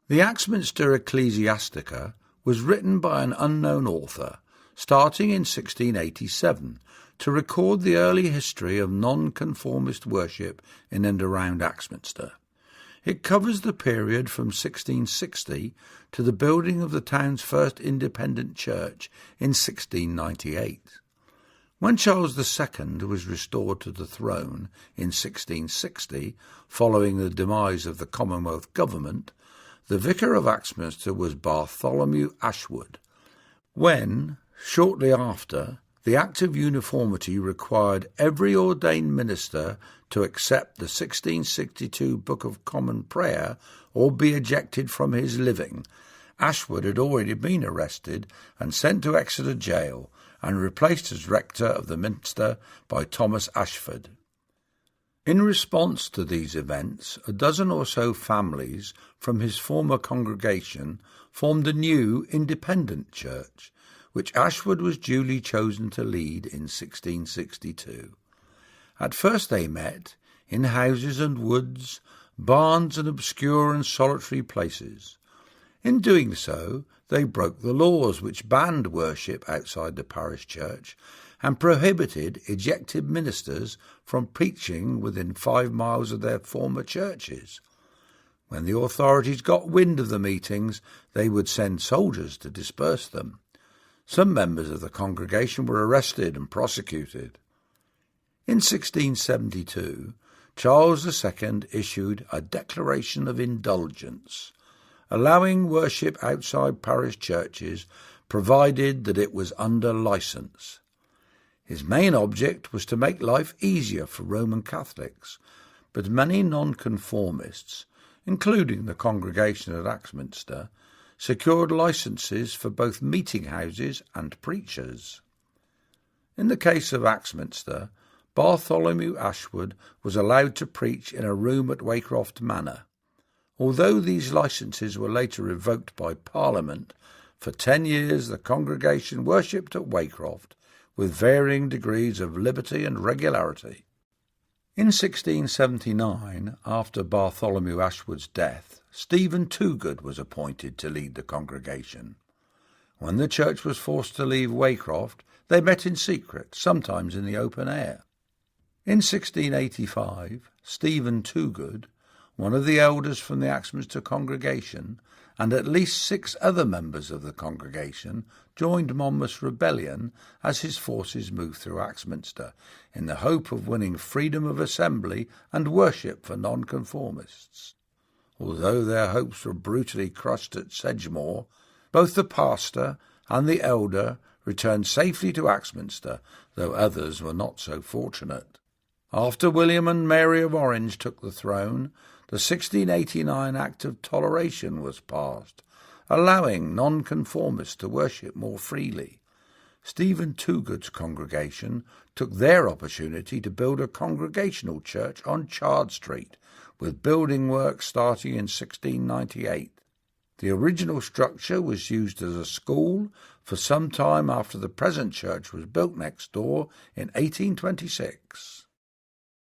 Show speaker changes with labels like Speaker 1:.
Speaker 1: The Axminster Ecclesiastica was written by an unknown author, starting in 1687, to record the early history of nonconformist worship in and around Axminster. It covers the period from 1660 to the building of the town's first independent church in 1698. When Charles II was restored to the throne in 1660, following the demise of the Commonwealth government, the vicar of Axminster was Bartholomew Ashwood. When, shortly after, the Act of Uniformity required every ordained minister to accept the 1662 Book of Common Prayer or be ejected from his living, Ashwood had already been arrested and sent to Exeter Jail and replaced as rector of the minster by Thomas Ashford. In response to these events, a dozen or so families from his former congregation formed a new independent church, which Ashwood was duly chosen to lead in 1662. At first they met in houses and woods, barns and obscure and solitary places. In doing so, they broke the laws which banned worship outside the parish church and prohibited ejected ministers from preaching within 5 miles of their former churches. When the authorities got wind of the meetings, they would send soldiers to disperse them. Some members of the congregation were arrested and prosecuted. In 1672, Charles II issued a Declaration of Indulgence, allowing worship outside parish churches, provided that it was under licence. His main object was to make life easier for Roman Catholics, but many nonconformists, including the congregation at Axminster, secured licences for both meeting houses and preachers. In the case of Axminster, Bartholomew Ashwood was allowed to preach in a room at Waycroft Manor. Although these licences were later revoked by Parliament, for 10 years the congregation worshipped at Waycroft with varying degrees of liberty and regularity. In 1679, after Bartholomew Ashwood's death, Stephen Toogood was appointed to lead the congregation. When the church was forced to leave Waycroft, they met in secret, sometimes in the open air. In 1685, Stephen Toogood, one of the elders from the Axminster congregation, and at least 6 other members of the congregation joined Monmouth's rebellion as his forces moved through Axminster, in the hope of winning freedom of assembly and worship for nonconformists. Although their hopes were brutally crushed at Sedgemoor, both the pastor and the elder returned safely to Axminster, though others were not so fortunate. After William and Mary of Orange took the throne, the 1689 Act of Toleration was passed, allowing nonconformists to worship more freely. Stephen Toogood's congregation took their opportunity to build a congregational church on Chard Street, with building work starting in 1698. The original structure was used as a school for some time after the present church was built next door in 1826.